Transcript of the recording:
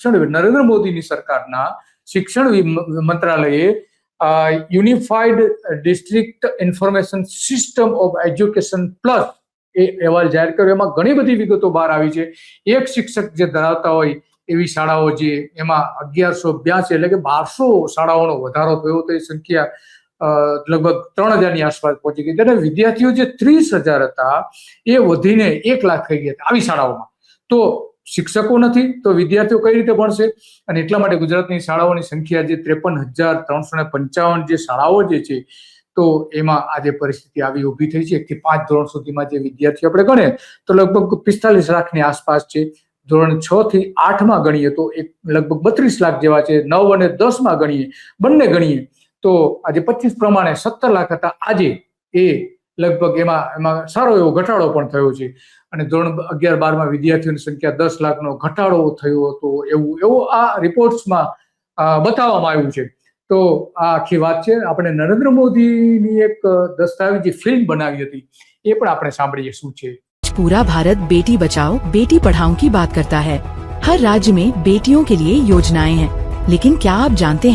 શિક્ષણ નરેન્દ્ર મોદીની સરકારના શિક્ષણ મંત્રાલયે unified district information system of education plus એ અહેવાલ જાહેર કર્યો. એમાં ઘણી બધી વિગતો બહાર આવી છે. એક શિક્ષક જે ધરાવતા હોય એવી શાળાઓ જે એમાં 1182 એટલે કે 1200 શાળાઓનો વધારો થયો તો એ સંખ્યા લગભગ 3000ની આસપાસ પહોંચી ગઈ. અને વિદ્યાર્થીઓ જે 30,000 હતા એ વધીને 1 લાખ થઈ ગયા આવી શાળાઓમાં. તો શિક્ષકો નથી તો વિદ્યાર્થીઓ કઈ રીતે ભણશે? અને એટલા માટે ગુજરાતની શાળાઓની સંખ્યા જે 53,355 જે શાળાઓ જે છે તો એમાં આજે પરિસ્થિતિ આવી ઊભી થઈ છે. 1 થી 5 ધોરણ સુધીમાં જે વિદ્યાર્થીઓ આપણે ગણે તો લગભગ 45 લાખની આસપાસ છે. ધોરણ 6 થી 8માં ગણીએ તો લગભગ 32 લાખ જેવા છે. 9 અને 10માં ગણીએ બંને ગણીએ તો આજે 25 પ્રમાણે 17 લાખ હતા. આજે એ લગભગ એમાં સારો એવો ઘટાડો પણ થયો છે. અને ધોરણ 11-12માં વિદ્યાર્થીઓની સંખ્યા 10 લાખનો ઘટાડો થયો હતો એવું આ રિપોર્ટ્સમાં બતાવવામાં આવ્યું છે. તો આ આખી વાત છે. આપણે નરેન્દ્ર મોદીની એક દસ્તાવેજી ફિલ્મ બનાવી હતી એ પણ આપણે સાંભળીએ શું છે. पूरा भारत बेटी बचाओ बेटी पढ़ाओ की बात करता है. हर राज्य में बेटियों के लिए योजनाएं हैं, लेकिन क्या आप जानते हैं